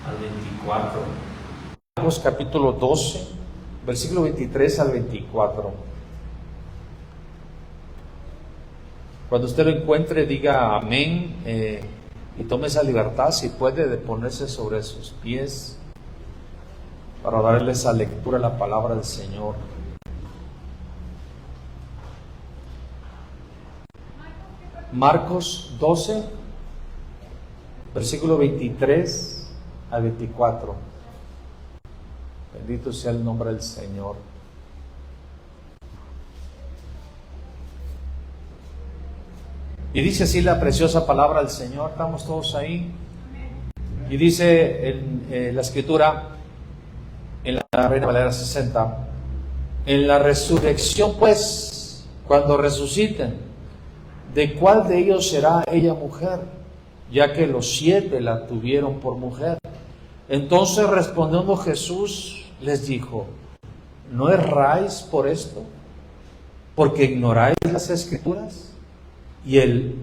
al 24. Marcos capítulo 12, versículo 23 al 24. Cuando usted lo encuentre, diga amén y tome esa libertad, si puede, de ponerse sobre sus pies para darle esa lectura a la palabra del Señor. Marcos 12, versículo 23 al 24. Bendito sea el nombre del Señor. Y dice así la preciosa palabra del Señor. ¿Estamos todos ahí? Y dice en la Escritura, en la Reina Valera 60, en la resurrección, pues, cuando resuciten, ¿de cuál de ellos será ella mujer? Ya que los 7 la tuvieron por mujer. Entonces respondiendo Jesús les dijo: ¿no erráis por esto? Porque ignoráis las Escrituras y el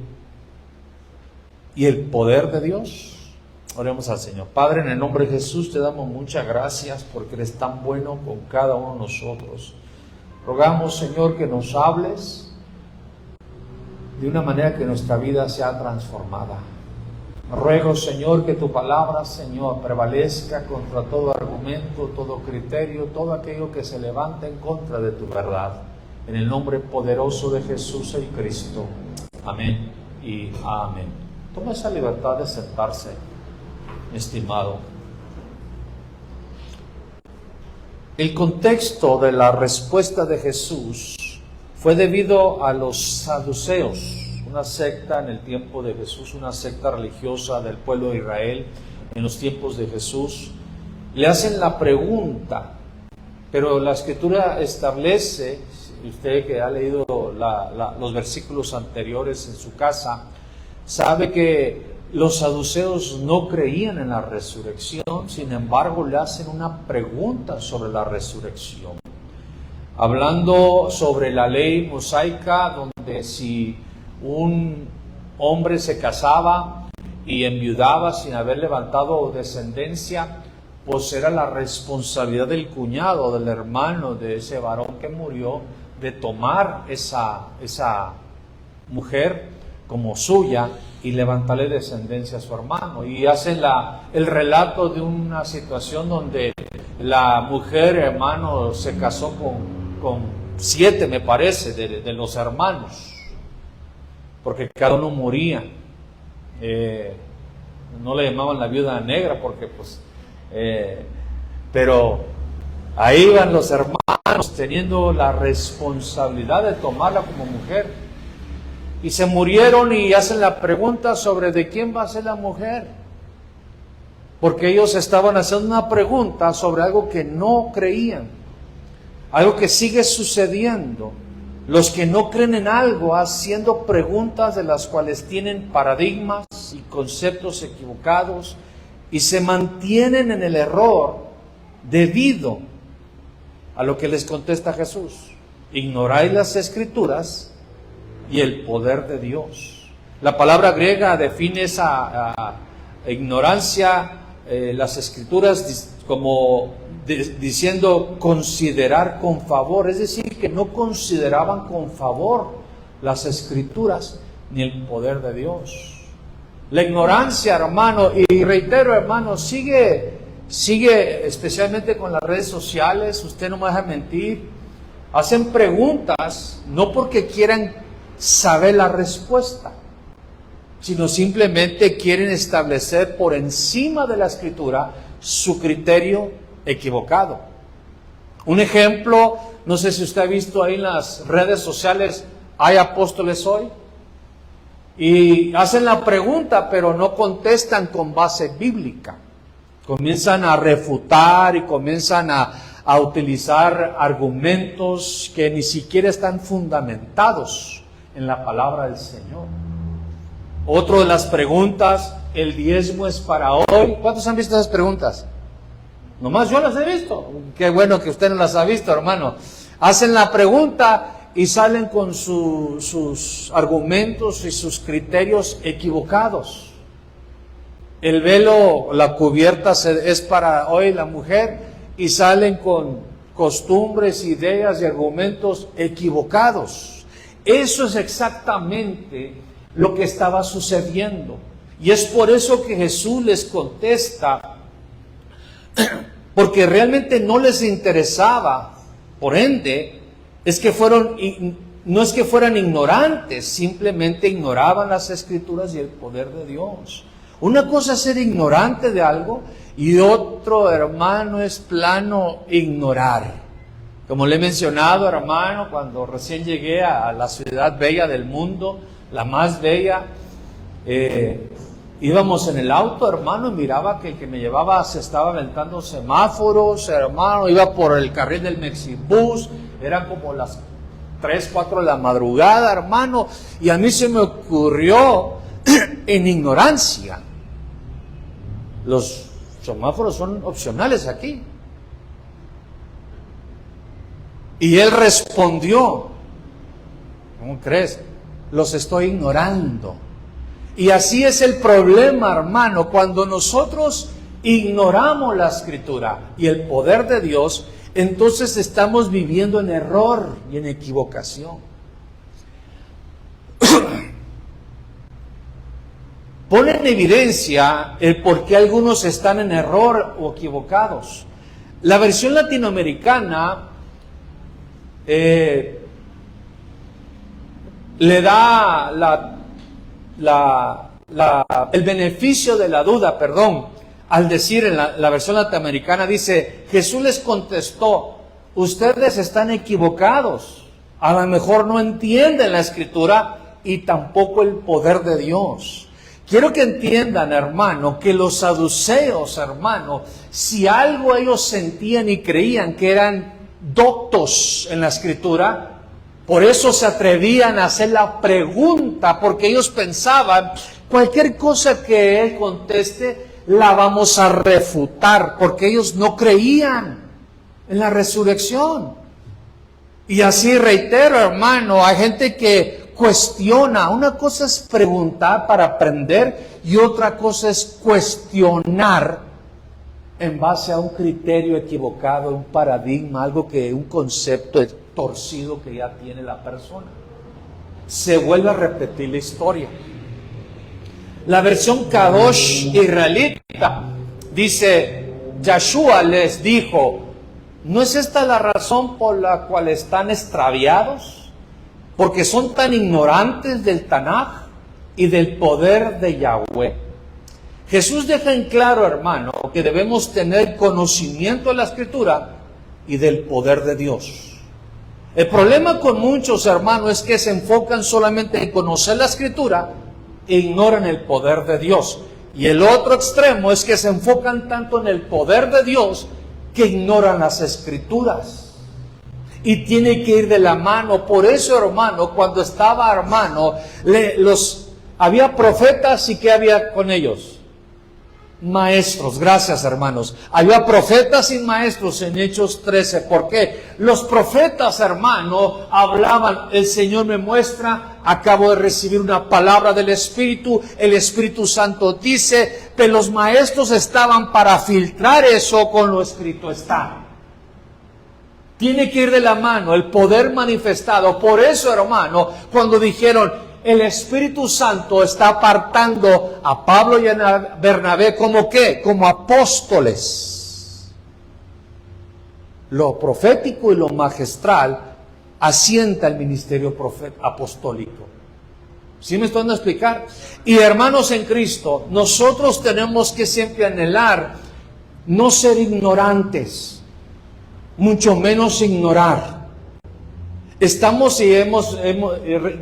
poder de Dios. Oremos al Señor. Padre, en el nombre de Jesús te damos muchas gracias porque eres tan bueno con cada uno de nosotros. Rogamos, Señor, que nos hables de una manera que nuestra vida sea transformada. Ruego, Señor, que tu palabra, Señor, prevalezca contra todo argumento, todo criterio, todo aquello que se levanta en contra de tu verdad. En el nombre poderoso de Jesús el Cristo. Amén y amén. Toma esa libertad de sentarse, estimado. El contexto de la respuesta de Jesús fue debido a los saduceos, una secta en el tiempo de Jesús, una secta religiosa del pueblo de Israel en los tiempos de Jesús. Le hacen la pregunta, pero la Escritura establece, usted que ha leído los versículos anteriores en su casa, sabe que los saduceos no creían en la resurrección, sin embargo le hacen una pregunta sobre la resurrección. Hablando sobre la ley mosaica, donde si un hombre se casaba y enviudaba sin haber levantado descendencia, pues era la responsabilidad del cuñado, del hermano de ese varón que murió, de tomar esa mujer como suya y levantarle descendencia a su hermano. Y hacen el relato de una situación donde la mujer, hermano, se casó con 7, me parece, de los hermanos, porque cada uno moría. No le llamaban la viuda negra porque pero ahí iban los hermanos teniendo la responsabilidad de tomarla como mujer, y se murieron y hacen la pregunta sobre de quién va a ser la mujer, porque ellos estaban haciendo una pregunta sobre algo que no creían, algo que sigue sucediendo. Los que no creen en algo haciendo preguntas de las cuales tienen paradigmas y conceptos equivocados y se mantienen en el error debido a lo que les contesta Jesús. Ignoráis las Escrituras y el poder de Dios. La palabra griega define esa ignorancia, las Escrituras, como diciendo considerar con favor, es decir, que no consideraban con favor las Escrituras ni el poder de Dios. La ignorancia, hermano, y reitero, hermano, sigue especialmente con las redes sociales. Usted no me deja mentir, hacen preguntas no porque quieran saber la respuesta, sino simplemente quieren establecer por encima de la Escritura su criterio equivocado. Un ejemplo, no sé si usted ha visto ahí en las redes sociales, ¿hay apóstoles hoy? Y hacen la pregunta, pero no contestan con base bíblica. Comienzan a refutar y comienzan a utilizar argumentos que ni siquiera están fundamentados en la palabra del Señor. Otra de las preguntas, ¿el diezmo es para hoy? ¿Cuántos han visto esas preguntas? Nomás yo las he visto. Qué bueno que usted no las ha visto, hermano. Hacen la pregunta y salen con sus argumentos y sus criterios equivocados. el velo, la cubierta es para hoy la mujer, y salen con costumbres, ideas y argumentos equivocados. Eso es exactamente lo que estaba sucediendo. Y es por eso que Jesús les contesta, porque realmente no les interesaba. Por ende, no es que fueran ignorantes, simplemente ignoraban las Escrituras y el poder de Dios. Una cosa es ser ignorante de algo y otro, hermano, es plano ignorar. Como le he mencionado, hermano, cuando recién llegué a la ciudad bella del mundo, la más bella, íbamos en el auto, hermano, y miraba que el que me llevaba se estaba aventando semáforos, hermano, iba por el carril del Mexibus, eran como las 3, 4 de la madrugada, hermano, y a mí se me ocurrió en ignorancia. Los semáforos son opcionales aquí. Y él respondió, ¿cómo crees? Los estoy ignorando. Y así es el problema, hermano, cuando nosotros ignoramos la Escritura y el poder de Dios, entonces estamos viviendo en error y en equivocación. Pone en evidencia el por qué algunos están en error o equivocados. La versión latinoamericana le da el beneficio de la duda, al decir en la versión latinoamericana, dice, Jesús les contestó, ustedes están equivocados, a lo mejor no entienden la Escritura y tampoco el poder de Dios. Quiero que entiendan, hermano, que los saduceos, hermano, si algo ellos sentían y creían que eran doctos en la Escritura, por eso se atrevían a hacer la pregunta, porque ellos pensaban, cualquier cosa que él conteste, la vamos a refutar, porque ellos no creían en la resurrección. Y así reitero, hermano, hay gente que cuestiona. Una cosa es preguntar para aprender y otra cosa es cuestionar en base a un criterio equivocado, un paradigma, un concepto torcido que ya tiene la persona. Se vuelve a repetir la historia. La versión Kadosh israelita dice, Yahshua les dijo, ¿no es esta la razón por la cual están extraviados? Porque son tan ignorantes del Tanaj y del poder de Yahweh. Jesús deja en claro, hermano, que debemos tener conocimiento de la Escritura y del poder de Dios. El problema con muchos, hermanos, es que se enfocan solamente en conocer la Escritura e ignoran el poder de Dios. Y el otro extremo es que se enfocan tanto en el poder de Dios que ignoran las Escrituras. Y tiene que ir de la mano. Por eso, hermano, cuando estaba, hermano, había profetas y ¿qué había con ellos? Maestros. Gracias, hermanos. Había profetas y maestros en Hechos 13. ¿Por qué? Los profetas, hermano, hablaban, el Señor me muestra, acabo de recibir una palabra del Espíritu, el Espíritu Santo dice, pero los maestros estaban para filtrar eso con lo escrito está. Tiene que ir de la mano el poder manifestado. Por eso, hermano, cuando dijeron, el Espíritu Santo está apartando a Pablo y a Bernabé, ¿como qué? Como apóstoles. Lo profético y lo magistral asienta el ministerio apostólico. ¿Sí me estoy dando a explicar? Y hermanos en Cristo, nosotros tenemos que siempre anhelar no ser ignorantes, mucho menos ignorar. Estamos y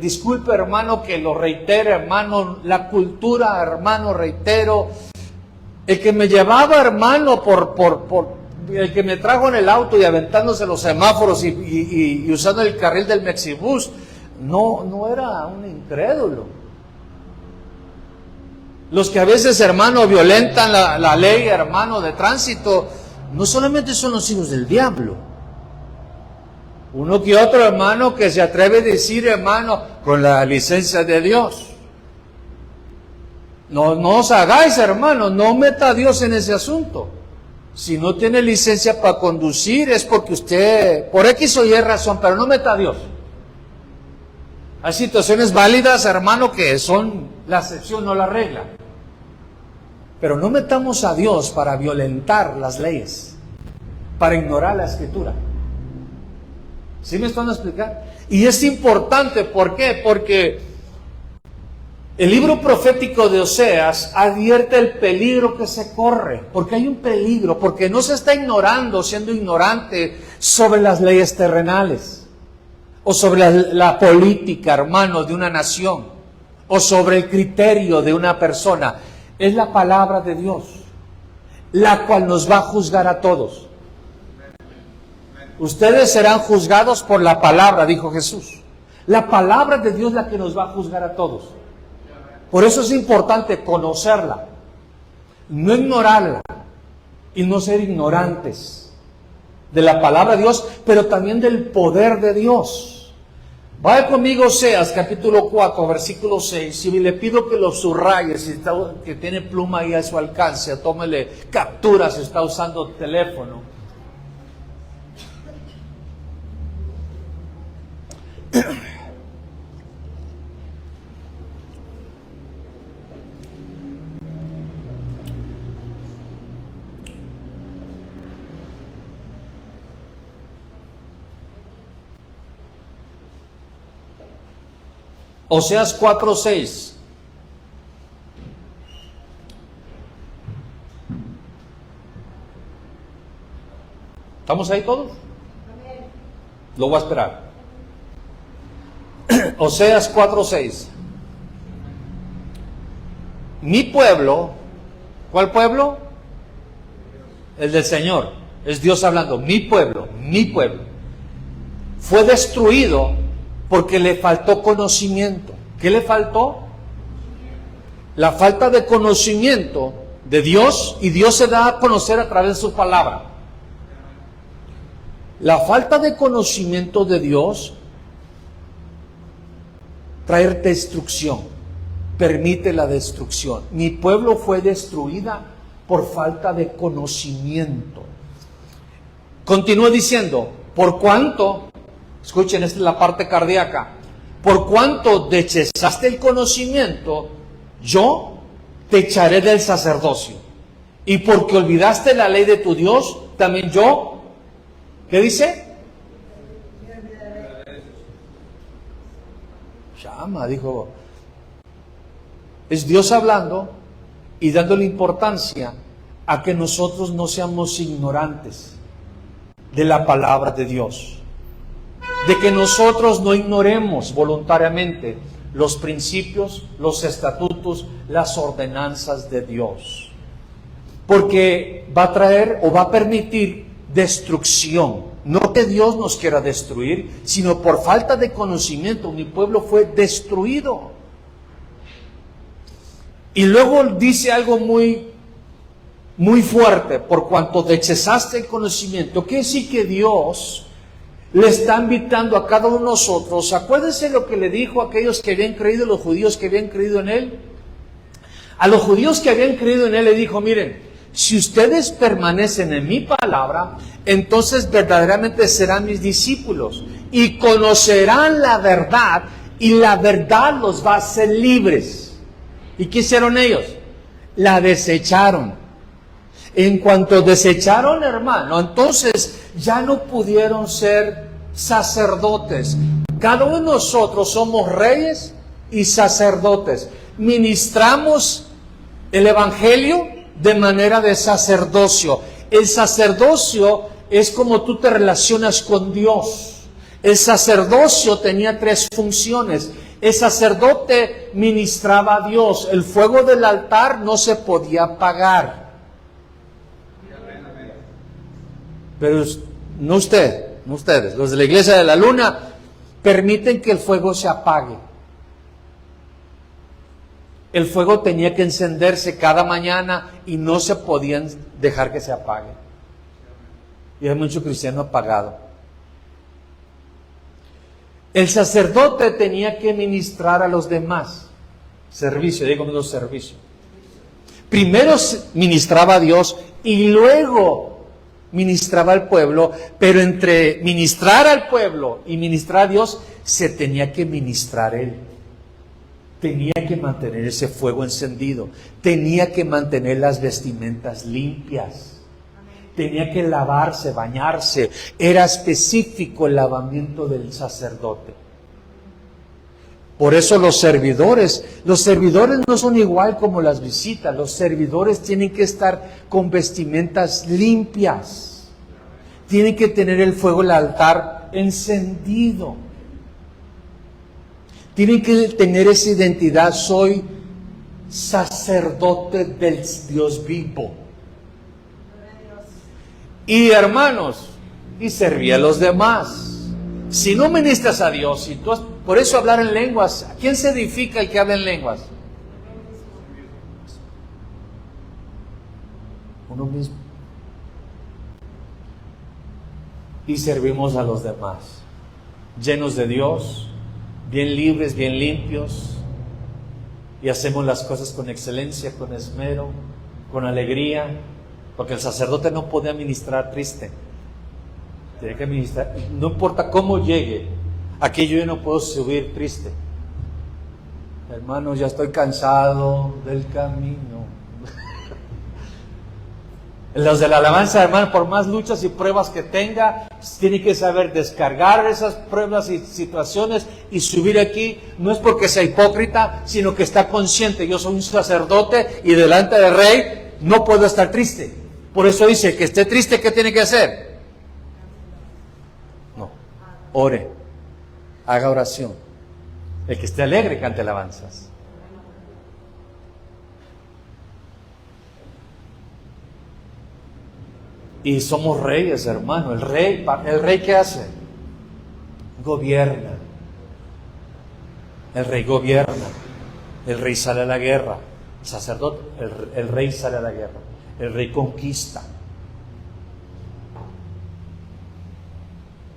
disculpe, hermano, que lo reitere, hermano, la cultura, hermano, reitero, el que me llevaba, hermano, el que me trajo en el auto y aventándose los semáforos y usando el carril del Mexibus, no era un incrédulo. Los que a veces, hermano, violentan la ley, hermano, de tránsito, no solamente son los hijos del diablo. Uno que otro, hermano, que se atreve a decir, hermano, con la licencia de Dios. No os hagáis, hermano, no meta a Dios en ese asunto. Si no tiene licencia para conducir es porque usted, por X o Y razón, pero no meta a Dios. Hay situaciones válidas, hermano, que son la excepción, no la regla. Pero no metamos a Dios para violentar las leyes, para ignorar la Escritura. ¿Sí me están a explicar? Y es importante, ¿por qué? Porque el libro profético de Oseas advierte el peligro que se corre, porque hay un peligro, porque no se está ignorando, siendo ignorante sobre las leyes terrenales, o sobre la política, hermanos, de una nación, o sobre el criterio de una persona. Es la palabra de Dios, la cual nos va a juzgar a todos. Ustedes serán juzgados por la palabra, dijo Jesús. La palabra de Dios es la que nos va a juzgar a todos. Por eso es importante conocerla, no ignorarla y no ser ignorantes de la palabra de Dios, pero también del poder de Dios. Vaya conmigo Oseas capítulo 4, versículo 6, y le pido que lo subraye, si está, que tiene pluma ahí a su alcance, tómele captura si está usando teléfono. Oseas 4:6. ¿Estamos ahí todos? Lo voy a esperar. Oseas 4:6. Mi pueblo, ¿cuál pueblo? El del Señor. Es Dios hablando. Mi pueblo, fue destruido porque le faltó conocimiento. ¿Qué le faltó? La falta de conocimiento de Dios, y Dios se da a conocer a través de su palabra. La falta de conocimiento de Dios trae destrucción, permite la destrucción. Mi pueblo fue destruida por falta de conocimiento. Continúa diciendo, por cuanto, escuchen, esta es la parte cardíaca, por cuanto desechaste el conocimiento, yo te echaré del sacerdocio. Y porque olvidaste la ley de tu Dios, también yo, ¿qué dice? Llama, dijo. Es Dios hablando y dándole importancia a que nosotros no seamos ignorantes de la palabra de Dios. De que nosotros no ignoremos voluntariamente los principios, los estatutos, las ordenanzas de Dios. Porque va a traer o va a permitir destrucción. No que Dios nos quiera destruir, sino por falta de conocimiento. Mi pueblo fue destruido. Y luego dice algo muy fuerte, por cuanto desechaste el conocimiento. Quiere decir que Dios le está invitando a cada uno de nosotros. Acuérdense lo que le dijo a aquellos que habían creído, los judíos que habían creído en Él. A los judíos que habían creído en Él le dijo, miren, si ustedes permanecen en mi palabra, entonces verdaderamente serán mis discípulos y conocerán la verdad, y la verdad los va a hacer libres. ¿Y qué hicieron ellos? La desecharon. En cuanto desecharon, hermano, entonces ya no pudieron ser sacerdotes. Cada uno de nosotros somos reyes y sacerdotes. Ministramos el evangelio de manera de sacerdocio. El sacerdocio es como tú te relacionas con Dios. El sacerdocio tenía 3 funciones. El sacerdote ministraba a Dios. El fuego del altar no se podía apagar. Pero no ustedes, los de la iglesia de la luna, permiten que el fuego se apague. El fuego tenía que encenderse cada mañana y no se podían dejar que se apague. Y hay mucho cristiano apagado. El sacerdote tenía que ministrar a los demás. Servicio, digo conmigo servicio. Primero ministraba a Dios y luego ministraba al pueblo, pero entre ministrar al pueblo y ministrar a Dios se tenía que ministrar él. Tenía que mantener ese fuego encendido, tenía que mantener las vestimentas limpias, tenía que lavarse, bañarse. Era específico el lavamiento del sacerdote. Por eso los servidores no son igual como las visitas. Los servidores tienen que estar con vestimentas limpias, tienen que tener el fuego del altar encendido. Tienen que tener esa identidad: soy sacerdote del Dios vivo. Y hermanos, y servía a los demás. Si no ministras a Dios, por eso hablar en lenguas, ¿a quién se edifica el que habla en lenguas? Uno mismo. Y servimos a los demás, llenos de Dios, bien libres, bien limpios, y hacemos las cosas con excelencia, con esmero, con alegría, porque el sacerdote no podía ministrar triste, tenía que ministrar, no importa cómo llegue. Aquí yo no puedo subir triste. Hermanos, ya estoy cansado del camino. Los de la alabanza, hermano, por más luchas y pruebas que tenga, tiene que saber descargar esas pruebas y situaciones y subir aquí. No es porque sea hipócrita, sino que está consciente: yo soy un sacerdote y delante del rey no puedo estar triste. Por eso dice que esté triste, ¿qué tiene que hacer? No, ore, haga oración. El que esté alegre cante alabanzas. Y somos reyes, hermano. El rey ¿qué hace? Gobierna. El rey gobierna. El rey sale a la guerra. El sacerdote, el rey sale a la guerra. El rey conquista.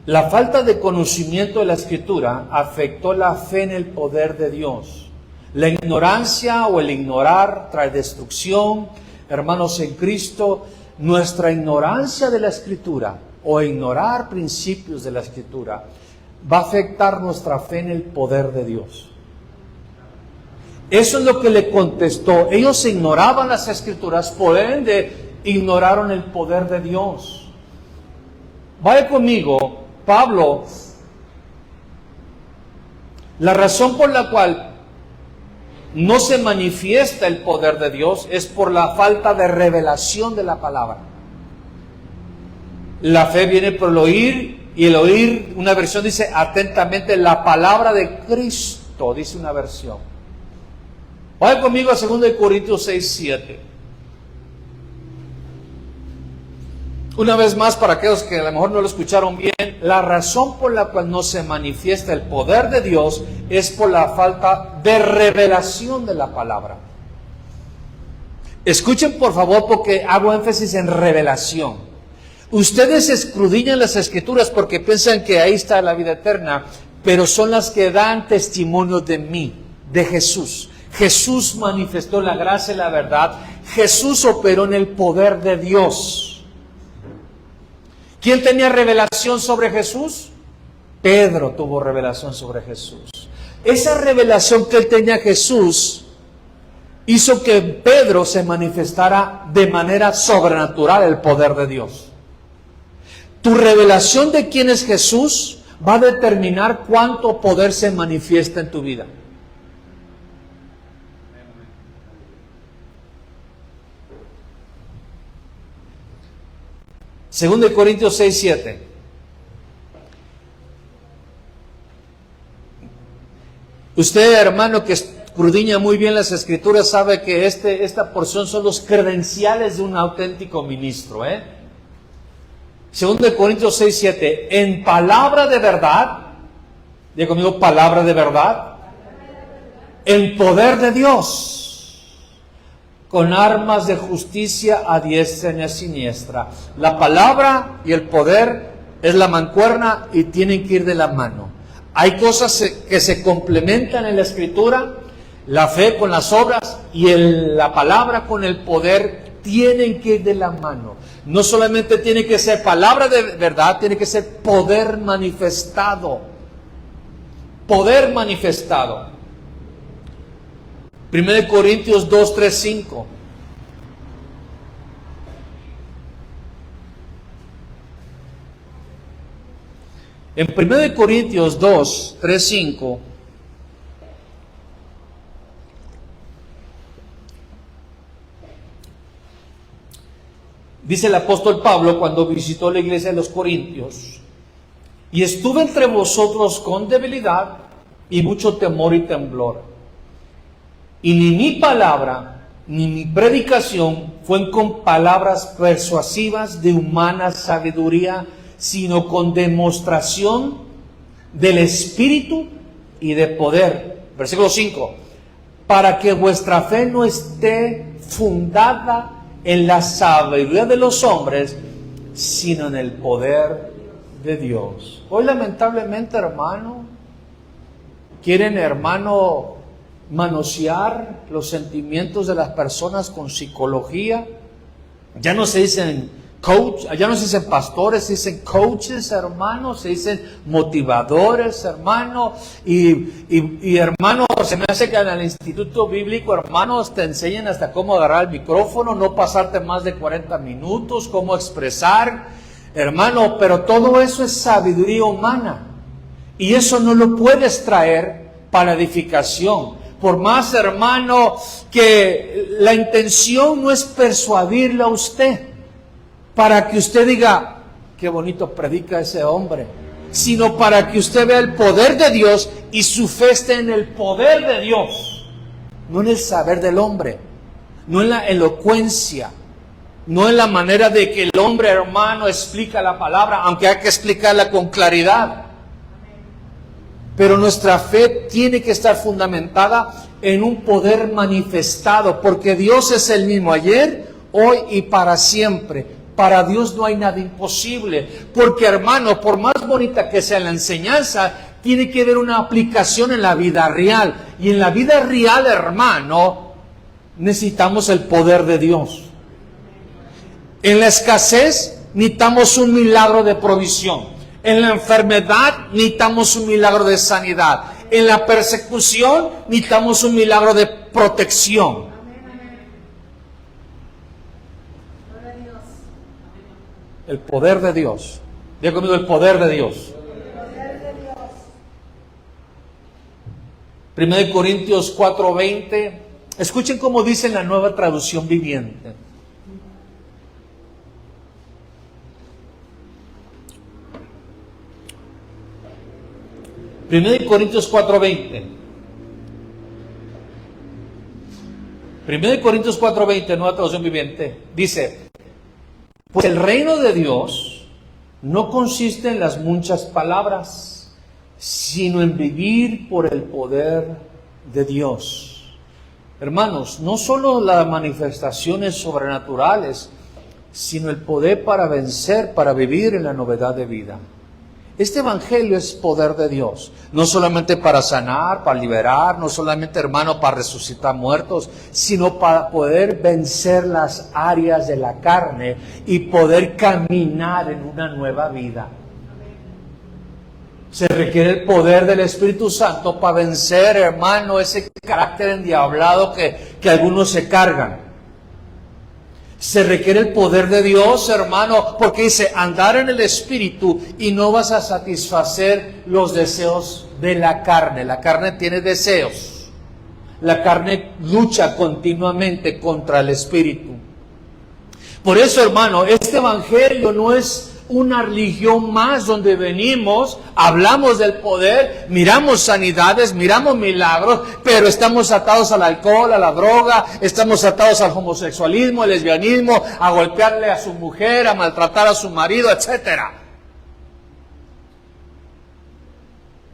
La falta de conocimiento de la Escritura afectó la fe en el poder de Dios. La ignorancia o el ignorar trae destrucción. Hermanos en Cristo, nuestra ignorancia de la Escritura o ignorar principios de la Escritura va a afectar nuestra fe en el poder de Dios. Eso es lo que le contestó. Ellos ignoraban las Escrituras, por ende ignoraron el poder de Dios. Vaya conmigo, Pablo, la razón por la cual no se manifiesta el poder de Dios es por la falta de revelación de la palabra. La fe viene por el oír, y el oír, una versión dice atentamente la palabra de Cristo, dice una versión. Vayan conmigo a 2 Corintios 6, 7. Una vez más, para aquellos que a lo mejor no lo escucharon bien, la razón por la cual no se manifiesta el poder de Dios es por la falta de revelación de la palabra. Escuchen por favor, porque hago énfasis en revelación. Ustedes escudriñan las Escrituras porque piensan que ahí está la vida eterna, pero son las que dan testimonio de mí, de Jesús. Jesús manifestó la gracia y la verdad. Jesús operó en el poder de Dios. ¿Quién tenía revelación sobre Jesús? Pedro tuvo revelación sobre Jesús. Esa revelación que él tenía Jesús hizo que en Pedro se manifestara de manera sobrenatural el poder de Dios. Tu revelación de quién es Jesús va a determinar cuánto poder se manifiesta en tu vida. Segundo de Corintios 6, 7. Usted, hermano, que escudriña muy bien las Escrituras, sabe que esta porción son los credenciales de un auténtico ministro. Segundo de Corintios 6, 7. En palabra de verdad, diga conmigo, palabra de verdad, en poder de Dios, con armas de justicia a diestra y a siniestra. La palabra y el poder es la mancuerna y tienen que ir de la mano. Hay cosas que se complementan en la Escritura La fe con las obras y la palabra con el poder tienen que ir de la mano. No solamente tiene que ser palabra de verdad, tiene que ser poder manifestado. Poder manifestado. 1 Corintios 2, 3, 5. En 1 Corintios 2, 3, 5, dice el apóstol Pablo cuando visitó la iglesia de los Corintios: y estuve entre vosotros con debilidad y mucho temor y temblor. Y ni mi palabra ni mi predicación fue con palabras persuasivas de humana sabiduría, sino con demostración del Espíritu y de poder. Versículo 5. Para que vuestra fe no esté fundada en la sabiduría de los hombres, sino en el poder de Dios. Hoy lamentablemente, hermano, quieren, hermano, manosear los sentimientos de las personas con psicología. Ya no se dicen coach, ya no se dicen pastores, se dicen coaches, hermano, se dicen motivadores, hermano, y hermano, se me hace que en el instituto bíblico, hermanos, te enseñan hasta cómo agarrar el micrófono, no pasarte más de 40 minutos, cómo expresar, hermano, pero todo eso es sabiduría humana, y eso no lo puedes traer para edificación. Por más, hermano, que la intención no es persuadirle a usted para que usted diga, qué bonito predica ese hombre, sino para que usted vea el poder de Dios y su fe esté en el poder de Dios, no en el saber del hombre, no en la elocuencia, no en la manera de que el hombre, hermano, explica la palabra, aunque hay que explicarla con claridad. Pero nuestra fe tiene que estar fundamentada en un poder manifestado, porque Dios es el mismo ayer, hoy y para siempre. Para Dios no hay nada imposible, porque, hermano, por más bonita que sea la enseñanza, tiene que haber una aplicación en la vida real. Y en la vida real, hermano, necesitamos el poder de Dios. En la escasez necesitamos un milagro de provisión. En la enfermedad necesitamos un milagro de sanidad. En la persecución necesitamos un milagro de protección. El poder de Dios. Diga conmigo, el poder de Dios. 1 Corintios 4:20. Escuchen cómo dice en la Nueva Traducción Viviente. Primero de Corintios 4:20. 1 Corintios 4:20, Nueva Traducción Viviente, dice: pues el reino de Dios no consiste en las muchas palabras, sino en vivir por el poder de Dios. Hermanos, no solo las manifestaciones sobrenaturales, sino el poder para vencer, para vivir en la novedad de vida. Este evangelio es poder de Dios, no solamente para sanar, para liberar, no solamente, hermano, para resucitar muertos, sino para poder vencer las áreas de la carne y poder caminar en una nueva vida. Se requiere el poder del Espíritu Santo para vencer, hermano, ese carácter endiablado que algunos se cargan. Se requiere el poder de Dios, hermano, porque dice, andar en el Espíritu y no vas a satisfacer los deseos de la carne. La carne tiene deseos. La carne lucha continuamente contra el Espíritu. Por eso, hermano, este evangelio no es una religión más donde venimos, hablamos del poder, miramos sanidades, miramos milagros, pero estamos atados al alcohol, a la droga, estamos atados al homosexualismo, al lesbianismo, a golpearle a su mujer, a maltratar a su marido, etcétera.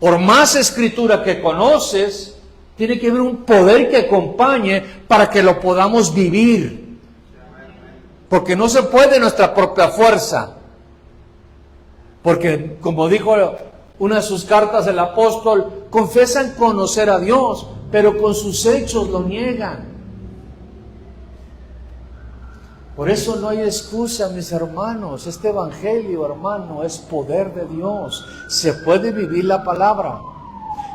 Por más escritura que conoces, tiene que haber un poder que acompañe para que lo podamos vivir. Porque no se puede nuestra propia fuerza. Porque, como dijo una de sus cartas el apóstol, confiesan conocer a Dios, pero con sus hechos lo niegan. Por eso no hay excusa, mis hermanos. Este evangelio, hermano, es poder de Dios. Se puede vivir la palabra,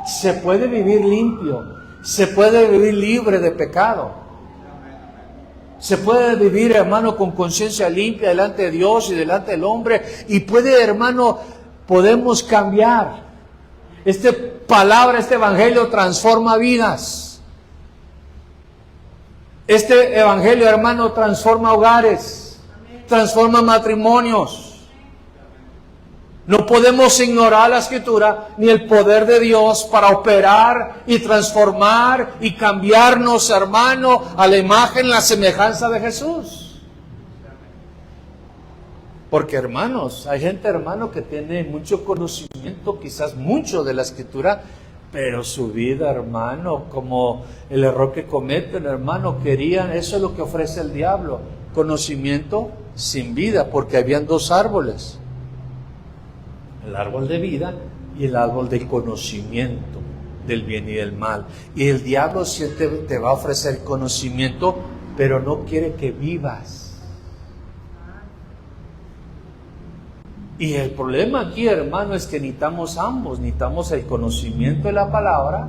se puede vivir limpio, se puede vivir libre de pecado, se puede vivir, hermano, con conciencia limpia delante de Dios y delante del hombre, y puede, hermano, podemos cambiar. Esta palabra, este evangelio transforma vidas. Este evangelio, hermano, transforma hogares, transforma matrimonios. No podemos ignorar la Escritura ni el poder de Dios para operar y transformar y cambiarnos, hermano, a la imagen, la semejanza de Jesús. Porque, hermanos, hay gente, hermano, que tiene mucho conocimiento, quizás mucho de la Escritura, pero su vida, hermano, como el error que cometen, hermano, querían, eso es lo que ofrece el diablo, conocimiento sin vida, porque habían dos árboles, el árbol de vida y el árbol del conocimiento del bien y del mal. Y el diablo siempre te va a ofrecer conocimiento, pero no quiere que vivas. Y el problema aquí, hermano, es que necesitamos ambos, necesitamos el conocimiento de la palabra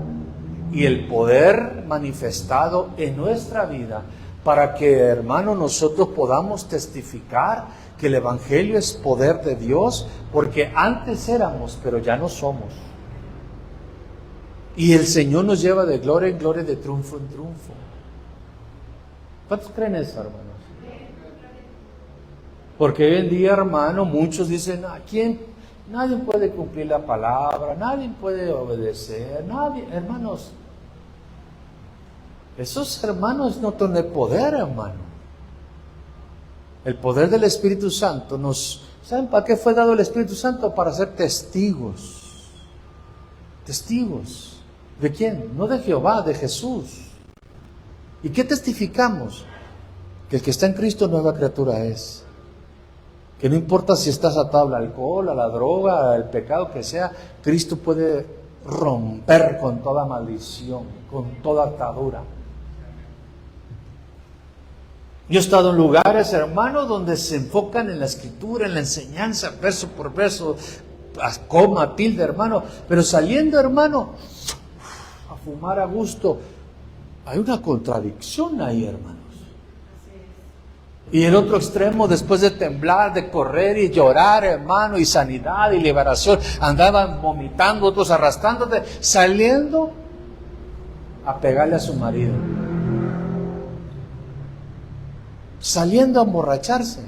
y el poder manifestado en nuestra vida para que, hermano, nosotros podamos testificar que el evangelio es poder de Dios, porque antes éramos, pero ya no somos. Y el Señor nos lleva de gloria en gloria, de triunfo en triunfo. ¿Cuántos creen eso, hermanos? Porque hoy en día, hermano, muchos dicen, nadie puede cumplir la palabra, nadie puede obedecer, nadie, hermanos. Esos hermanos no tienen poder, hermano. El poder del Espíritu Santo ¿saben para qué fue dado el Espíritu Santo? Para ser testigos. Testigos. ¿De quién? No de Jehová, de Jesús. ¿Y qué testificamos? Que el que está en Cristo nueva criatura es. Que no importa si estás atado al alcohol, a la droga, al pecado que sea, Cristo puede romper con toda maldición, con toda atadura. Yo he estado en lugares, hermanos, donde se enfocan en la Escritura, en la enseñanza, verso por verso, coma, tilde, hermano, pero saliendo, hermano, a fumar a gusto. Hay una contradicción ahí, hermanos. Y el otro extremo, después de temblar, de correr y llorar, hermano, y sanidad y liberación, andaban vomitando, otros arrastrándote, saliendo a pegarle a su marido, saliendo a emborracharse.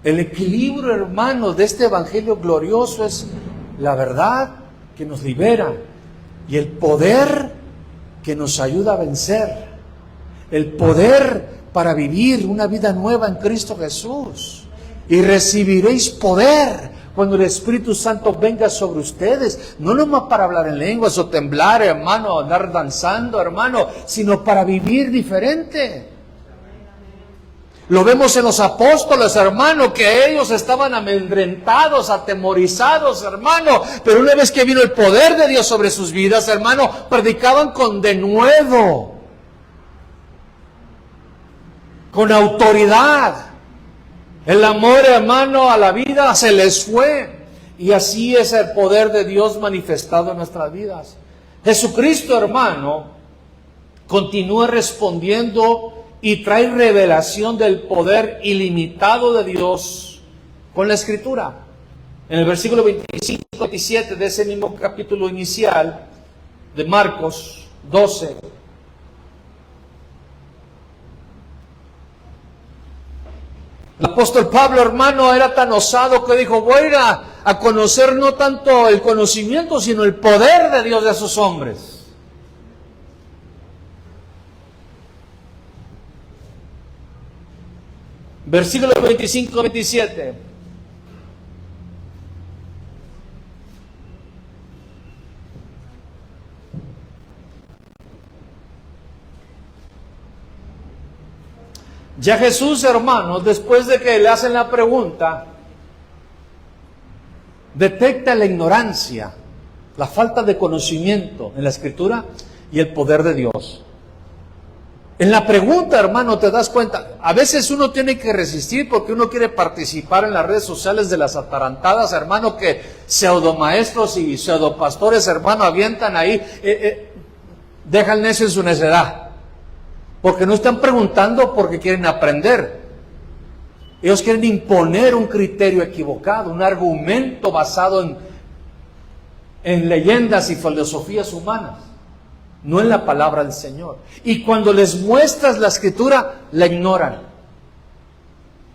El equilibrio, hermano, de este evangelio glorioso es la verdad que nos libera y el poder que nos ayuda a vencer, el poder para vivir una vida nueva en Cristo Jesús. Y recibiréis poder cuando el Espíritu Santo venga sobre ustedes, no nomás para hablar en lenguas o temblar, hermano, andar danzando, hermano, sino para vivir diferente. Lo vemos en los apóstoles, hermano, que ellos estaban amedrentados, atemorizados, hermano, pero una vez que vino el poder de Dios sobre sus vidas, hermano, predicaban con denuedo, con autoridad. El amor, hermano, a la vida se les fue. Y así es el poder de Dios manifestado en nuestras vidas. Jesucristo, hermano, continúa respondiendo y trae revelación del poder ilimitado de Dios con la Escritura. En el versículo 25-27 de ese mismo capítulo inicial de Marcos 12. El apóstol Pablo, hermano, era tan osado que dijo, voy a ir a conocer no tanto el conocimiento, sino el poder de Dios de esos hombres. Versículo 25-27. Ya Jesús, hermanos, después de que le hacen la pregunta, detecta la ignorancia La falta de conocimiento en la Escritura y el poder de Dios. En la pregunta, hermano, te das cuenta, a veces uno tiene que resistir porque uno quiere participar en las redes sociales de las atarantadas, hermano, que pseudomaestros y pseudopastores, hermano, avientan ahí, dejan necio en su necedad. Porque no están preguntando porque quieren aprender. Ellos quieren imponer un criterio equivocado, un argumento basado en leyendas y filosofías humanas, no en la palabra del Señor. Y cuando les muestras la Escritura, la ignoran.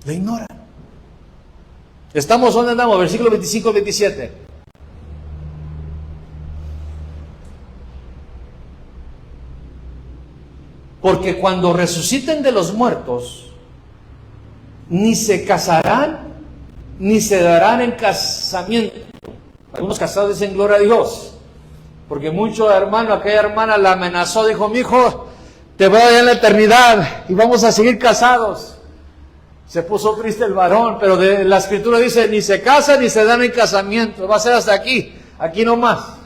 La ignoran. ¿Estamos donde andamos? Versículo 25-27. Porque cuando resuciten de los muertos, ni se casarán, ni se darán en casamiento. Algunos casados dicen gloria a Dios. Porque mucho hermano, aquella hermana la amenazó, dijo, mi hijo, te voy a dar en la eternidad y vamos a seguir casados. Se puso triste el varón, pero de la Escritura dice, ni se casan ni se dan en casamiento. Va a ser hasta aquí nomás.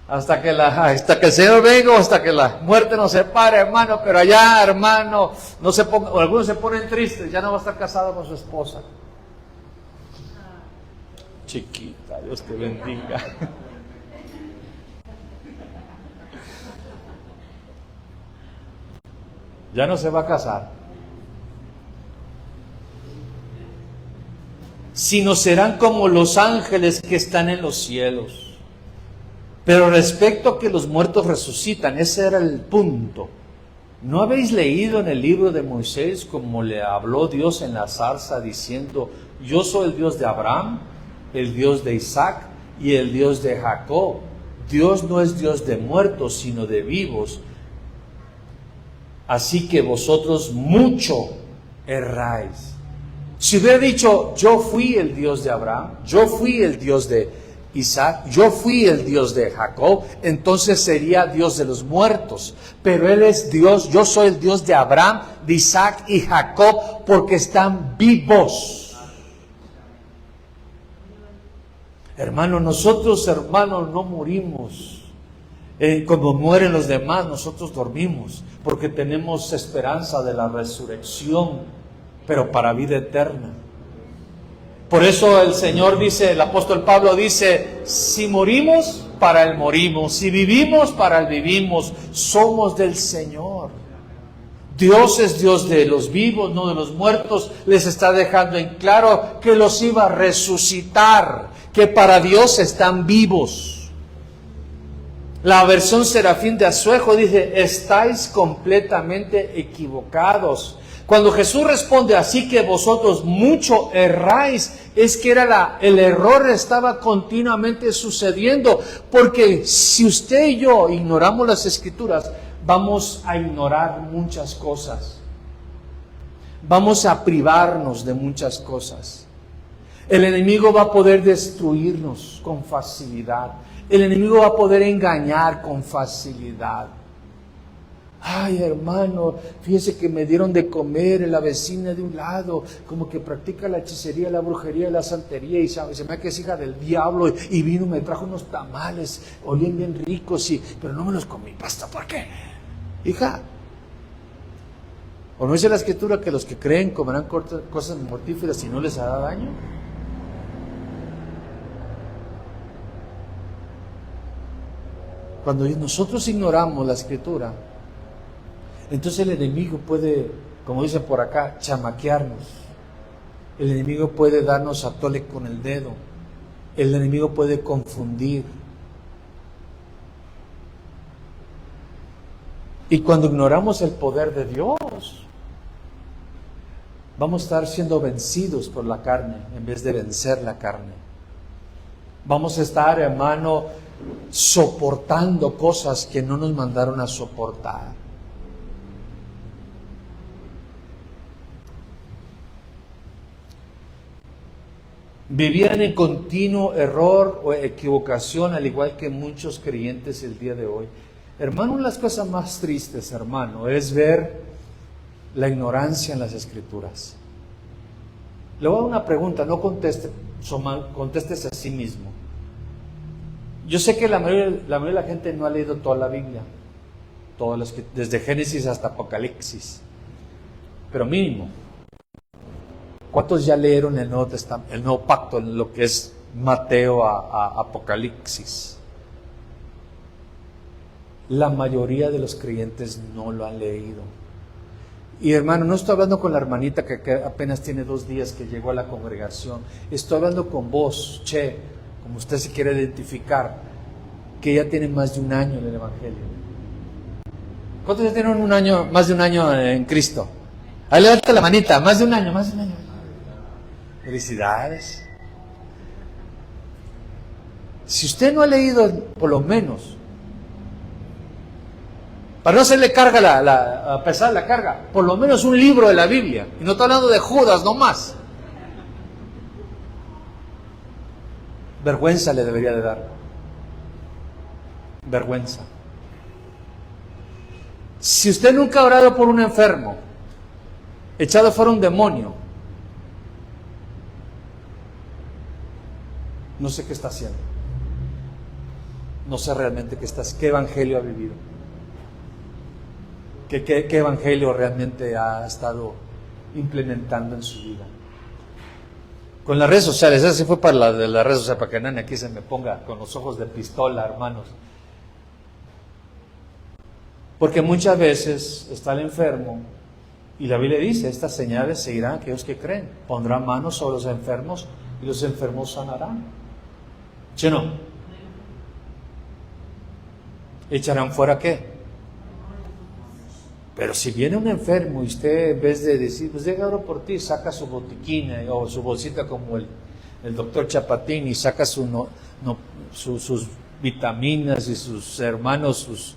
Hasta que el Señor venga, o hasta que la muerte nos separe, hermano. Pero allá, hermano, no se ponga, o algunos se ponen tristes, ya no va a estar casado con su esposa. Chiquita, Dios te bendiga. Ya no se va a casar, sino serán como los ángeles que están en los cielos. Pero respecto a que los muertos resucitan, ese era el punto. ¿No habéis leído en el libro de Moisés como le habló Dios en la zarza diciendo, yo soy el Dios de Abraham, el Dios de Isaac y el Dios de Jacob? Dios no es Dios de muertos, sino de vivos. Así que vosotros mucho erráis. Si hubiera dicho, yo fui el Dios de Abraham, yo fui el Dios de Isaac, yo fui el Dios de Jacob, entonces sería Dios de los muertos. Pero Él es Dios, yo soy el Dios de Abraham, de Isaac y Jacob, porque están vivos. Hermano, nosotros, hermanos, no morimos. Como mueren los demás, nosotros dormimos, porque tenemos esperanza de la resurrección, pero para vida eterna. Por eso el Señor dice, el apóstol Pablo dice, si morimos, para Él morimos, si vivimos, para Él vivimos, somos del Señor. Dios es Dios de los vivos, no de los muertos. Les está dejando en claro que los iba a resucitar, que para Dios están vivos. La versión Serafín de Asuejo dice, estáis completamente equivocados. Cuando Jesús responde, así que vosotros mucho erráis, es que el error estaba continuamente sucediendo. Porque si usted y yo ignoramos las Escrituras, vamos a ignorar muchas cosas. Vamos a privarnos de muchas cosas. El enemigo va a poder destruirnos con facilidad. El enemigo va a poder engañar con facilidad. Ay, hermano, fíjese que me dieron de comer en la vecina de un lado, como que practica la hechicería, la brujería, la santería, y se me da que es hija del diablo, y vino, me trajo unos tamales, olían bien ricos, pero no me los comí, pastor, ¿por qué? Hija, ¿o no dice la Escritura que los que creen comerán cosas mortíferas y no les hará daño? Cuando nosotros ignoramos la Escritura, entonces el enemigo puede, como dicen por acá, chamaquearnos. El enemigo puede darnos a tole con el dedo. El enemigo puede confundir. Y cuando ignoramos el poder de Dios, vamos a estar siendo vencidos por la carne en vez de vencer la carne. Vamos a estar, hermano, soportando cosas que no nos mandaron a soportar. Vivían en continuo error o equivocación, al igual que muchos creyentes el día de hoy. Hermano, una de las cosas más tristes, hermano, es ver la ignorancia en las Escrituras. Le voy a dar una pregunta, no conteste, contestes a sí mismo. Yo sé que la mayoría de la gente no ha leído toda la Biblia, desde Génesis hasta Apocalipsis, pero mínimo, ¿cuántos ya leyeron el Nuevo Testamento, el Nuevo Pacto, en lo que es Mateo a Apocalipsis? La mayoría de los creyentes no lo han leído. Y hermano, no estoy hablando con la hermanita que apenas tiene 2 días que llegó a la congregación. Estoy hablando con vos, como usted se quiere identificar, que ya tiene más de un año en el Evangelio. ¿Cuántos ya tienen más de un año en Cristo? Ahí levanta la manita, más de un año. Felicidades. Si usted no ha leído, por lo menos, para no hacerle carga a pesar la carga, por lo menos un libro de la Biblia. Y no estoy hablando de Judas, no más. Vergüenza le debería de dar. Vergüenza. Si usted nunca ha orado por un enfermo, echado fuera un demonio, no sé qué está haciendo. No sé realmente qué evangelio ha vivido. ¿Qué evangelio realmente ha estado implementando en su vida? Con las redes sociales, esa sí fue para las redes sociales, para que nadie aquí se me ponga con los ojos de pistola, hermanos. Porque muchas veces está el enfermo y la Biblia dice, estas señales seguirán a aquellos que creen. Pondrán manos sobre los enfermos y los enfermos sanarán. ¿Sí o no? ¿Echarán fuera qué? Pero si viene un enfermo y usted, en vez de decir, pues deja oro por ti, saca su botiquina o su bolsita como el doctor Chapatín y saca sus vitaminas y sus hermanos, sus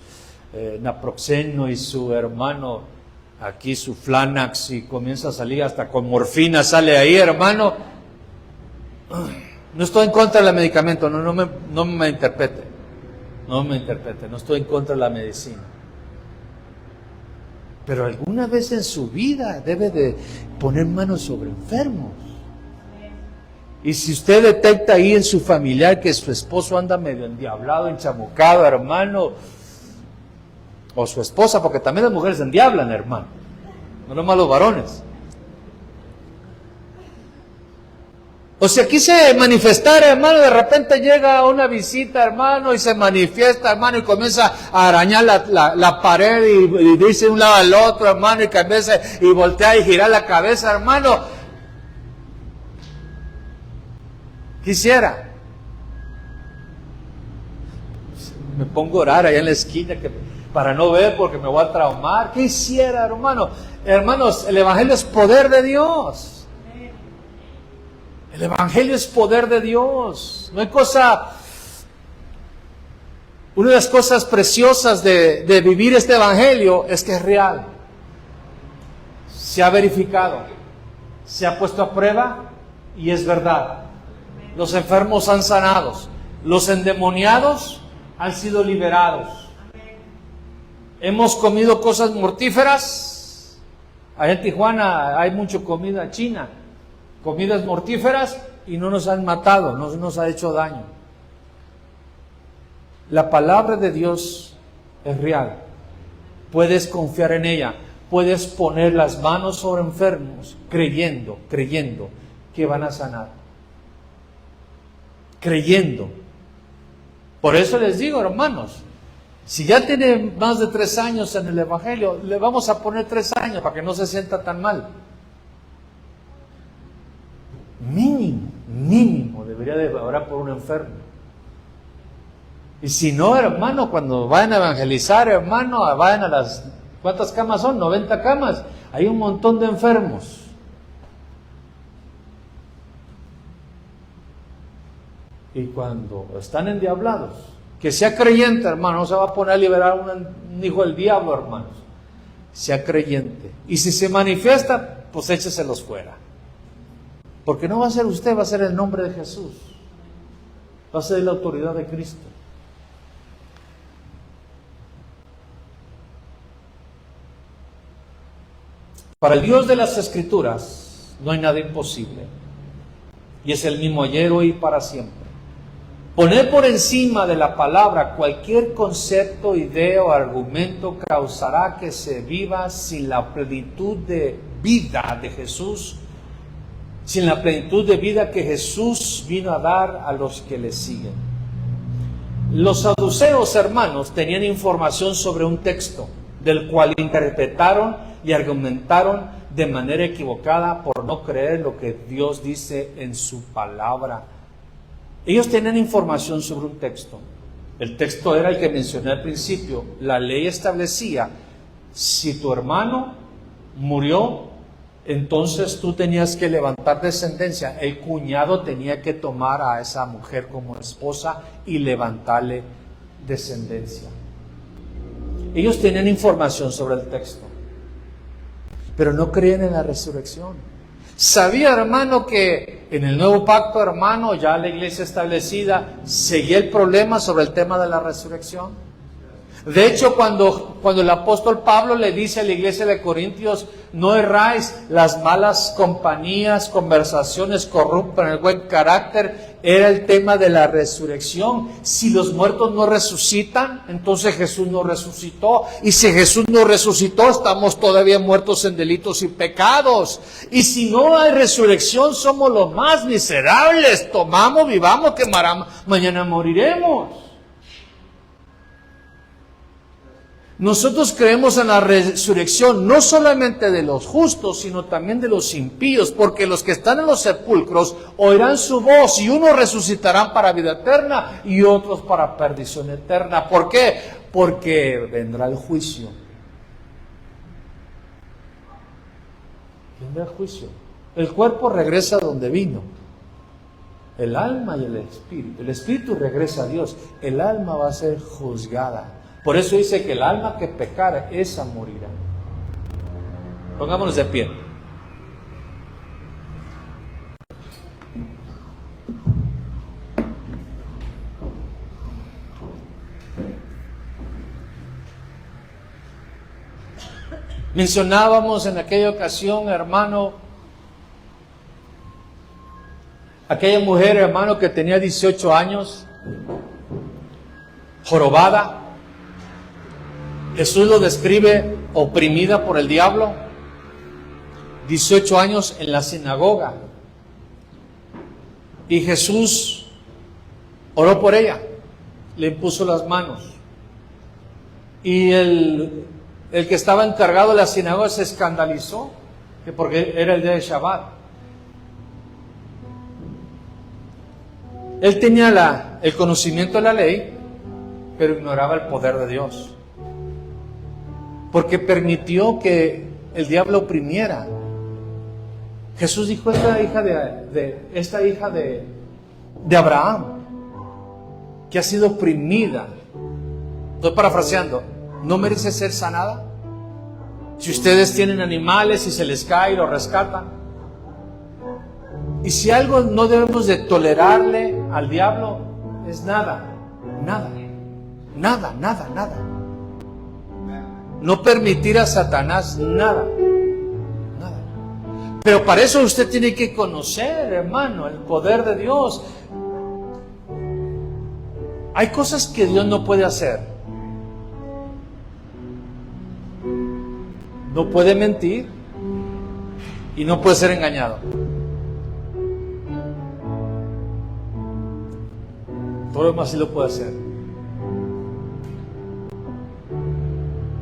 naproxeno y su hermano, aquí su Flanax, y comienza a salir hasta con morfina, sale ahí, hermano. No estoy en contra del medicamento, no me interprete, no estoy en contra de la medicina. Pero alguna vez en su vida debe de poner manos sobre enfermos. Y si usted detecta ahí en su familiar que su esposo anda medio endiablado, enchamucado, hermano, o su esposa, porque también las mujeres endiablan, hermano, no nomás los varones. O si aquí se manifestara, hermano, de repente llega una visita, hermano, y se manifiesta, hermano, y comienza a arañar la pared y dice de un lado al otro, hermano, y que a veces y voltea y gira la cabeza, hermano. Quisiera. Me pongo a orar allá en la esquina para no ver porque me voy a traumar. Quisiera, hermano. Hermanos, el Evangelio es poder de Dios. El Evangelio es poder de Dios. No hay cosa. Una de las cosas preciosas de vivir este Evangelio es que es real. Se ha verificado, se ha puesto a prueba y es verdad. Los enfermos han sanados, los endemoniados han sido liberados. Hemos comido cosas mortíferas. Allá en Tijuana hay mucha comida china. Comidas mortíferas y no nos han matado, no nos ha hecho daño. La palabra de Dios es real. Puedes confiar en ella. Puedes poner las manos sobre enfermos creyendo que van a sanar. Creyendo. Por eso les digo, hermanos, si ya tiene más de 3 años en el Evangelio, le vamos a poner 3 años para que no se sienta tan mal. Mínimo debería de orar por un enfermo. Y si no, hermano, cuando vayan a evangelizar, hermano, vayan a las, ¿cuántas camas son? 90 camas. Hay un montón de enfermos. Y cuando están endiablados, que sea creyente, hermano, no se va a poner a liberar un hijo del diablo, hermanos. Sea creyente. Y si se manifiesta, pues écheselos fuera. Porque no va a ser usted, va a ser el nombre de Jesús. Va a ser la autoridad de Cristo. Para el Dios de las Escrituras no hay nada imposible. Y es el mismo ayer, hoy y para siempre. Poner por encima de la palabra cualquier concepto, idea o argumento causará que se viva sin la plenitud de vida de Jesús, sin la plenitud de vida que Jesús vino a dar a los que le siguen. Los saduceos, hermanos, tenían información sobre un texto, del cual interpretaron y argumentaron de manera equivocada por no creer lo que Dios dice en su palabra. Ellos tenían información sobre un texto. El texto era el que mencioné al principio. La ley establecía, si tu hermano murió, entonces tú tenías que levantar descendencia. El cuñado tenía que tomar a esa mujer como esposa y levantarle descendencia. Ellos tenían información sobre el texto, pero no creían en la resurrección. Sabía, hermano, que en el nuevo pacto, hermano, ya la iglesia establecida, seguía el problema sobre el tema de la resurrección. De hecho, cuando el apóstol Pablo le dice a la iglesia de Corintios, no erráis, las malas compañías, conversaciones corrompen el buen carácter, era el tema de la resurrección. Si los muertos no resucitan, entonces Jesús no resucitó. Y si Jesús no resucitó, estamos todavía muertos en delitos y pecados. Y si no hay resurrección, somos los más miserables. Tomamos, vivamos, que mañana moriremos. Nosotros creemos en la resurrección no solamente de los justos, sino también de los impíos, porque los que están en los sepulcros oirán su voz y unos resucitarán para vida eterna y otros para perdición eterna. ¿Por qué? Porque vendrá el juicio. Vendrá el juicio. El cuerpo regresa a donde vino. El alma y el espíritu. El espíritu regresa a Dios. El alma va a ser juzgada. Por eso dice que el alma que pecare, esa morirá. Pongámonos de pie. Mencionábamos en aquella ocasión, hermano, aquella mujer, hermano, que tenía 18 años, jorobada. Jesús lo describe oprimida por el diablo, 18 años en la sinagoga. Y Jesús oró por ella, le impuso las manos. Y el que estaba encargado de la sinagoga se escandalizó, porque era el día de Shabbat. Él tenía el conocimiento de la ley, pero ignoraba el poder de Dios. Porque permitió que el diablo oprimiera. Jesús dijo, esta hija de Abraham, que ha sido oprimida, estoy parafraseando, ¿no merece ser sanada? Si ustedes tienen animales y se les cae y lo rescatan. Y si algo no debemos de tolerarle al diablo, es nada. No permitir a Satanás nada. Pero para eso usted tiene que conocer, hermano, el poder de Dios. Hay cosas que Dios no puede hacer. No puede mentir y no puede ser engañado. Todo lo demás sí lo puede hacer.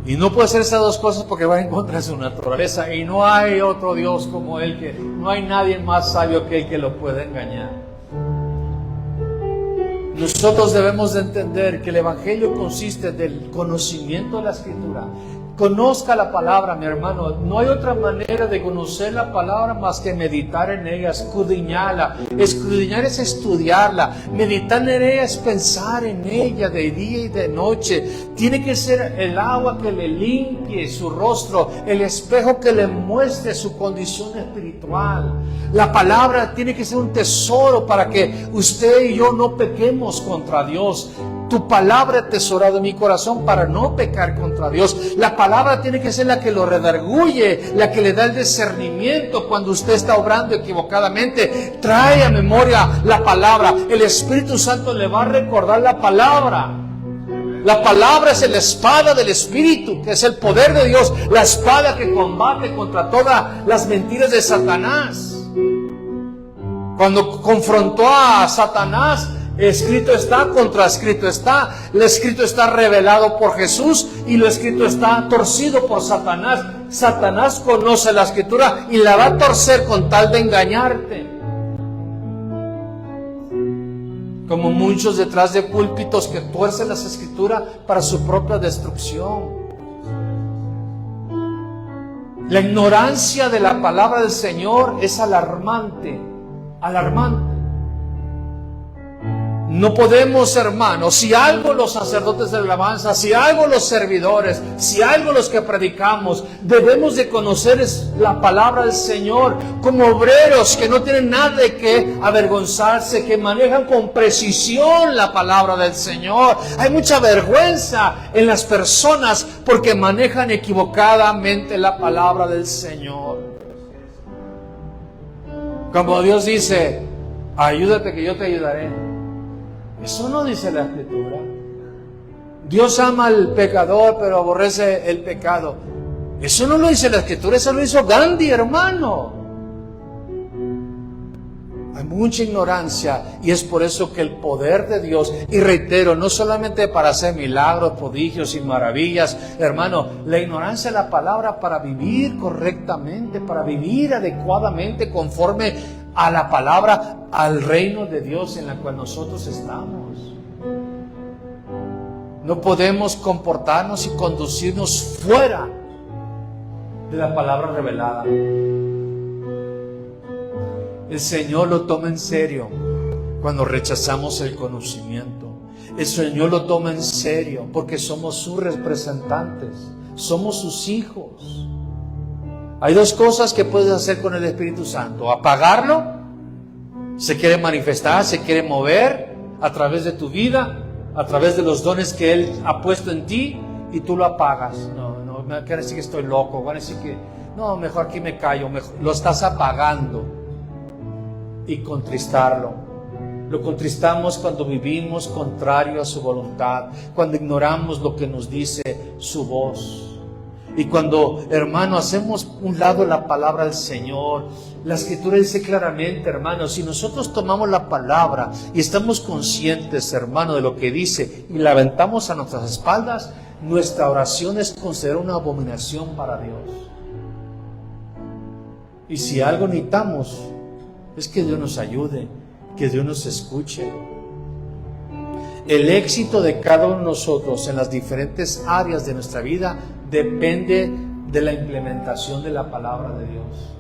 Y no puede hacer esas dos cosas porque va en contra de su naturaleza. Y no hay otro Dios como Él, que no hay nadie más sabio que Él que lo pueda engañar. Nosotros debemos de entender que el Evangelio consiste del conocimiento de la Escritura. Conozca la palabra, mi hermano. No hay otra manera de conocer la palabra más que meditar en ella, escudriñarla. Escudriñar es estudiarla. Meditar en ella es pensar en ella de día y de noche. Tiene que ser el agua que le limpie su rostro, el espejo que le muestre su condición espiritual. La palabra tiene que ser un tesoro para que usted y yo no pequemos contra Dios. Tu palabra atesorado en mi corazón para no pecar contra Dios. La palabra tiene que ser la que lo redarguye, la que le da el discernimiento cuando usted está obrando equivocadamente. Trae a memoria la palabra. El Espíritu Santo le va a recordar la palabra. La palabra es la espada del Espíritu, que es el poder de Dios, la espada que combate contra todas las mentiras de Satanás. Cuando confrontó a Satanás, escrito está, contra escrito está. Lo escrito está revelado por Jesús y lo escrito está torcido por Satanás. Satanás conoce la escritura y la va a torcer con tal de engañarte. Como muchos detrás de púlpitos que tuercen las escrituras para su propia destrucción. La ignorancia de la palabra del Señor es alarmante, alarmante. No podemos, hermanos, si algo los sacerdotes de la alabanza, si algo los servidores, si algo los que predicamos, debemos de conocer es la palabra del Señor como obreros que no tienen nada de qué avergonzarse, que manejan con precisión la palabra del Señor. Hay mucha vergüenza en las personas porque manejan equivocadamente la palabra del Señor. Como Dios dice, ayúdate que yo te ayudaré. Eso no dice la Escritura. Dios ama al pecador, pero aborrece el pecado. Eso no lo dice la Escritura, eso lo hizo Gandhi, hermano. Hay mucha ignorancia y es por eso que el poder de Dios, y reitero, no solamente para hacer milagros, prodigios y maravillas, hermano, la ignorancia de la palabra para vivir correctamente, para vivir adecuadamente conforme a la palabra, al reino de Dios en la cual nosotros estamos. No podemos comportarnos y conducirnos fuera de la palabra revelada. El Señor lo toma en serio cuando rechazamos el conocimiento. El Señor lo toma en serio porque somos sus representantes, somos sus hijos. Hay dos cosas que puedes hacer con el Espíritu Santo: apagarlo, se quiere manifestar, se quiere mover a través de tu vida, a través de los dones que Él ha puesto en ti, y tú lo apagas. No, me van a decir que estoy loco, van a decir que no, mejor aquí me callo, mejor. Lo estás apagando. Y contristarlo. Lo contristamos cuando vivimos contrario a su voluntad, cuando ignoramos lo que nos dice su voz. Y cuando, hermano, hacemos un lado la palabra del Señor. La Escritura dice claramente, hermano, si nosotros tomamos la palabra y estamos conscientes, hermano, de lo que dice y la aventamos a nuestras espaldas, nuestra oración es considerada una abominación para Dios. Y si algo necesitamos, es que Dios nos ayude, que Dios nos escuche. El éxito de cada uno de nosotros en las diferentes áreas de nuestra vida depende de la implementación de la palabra de Dios.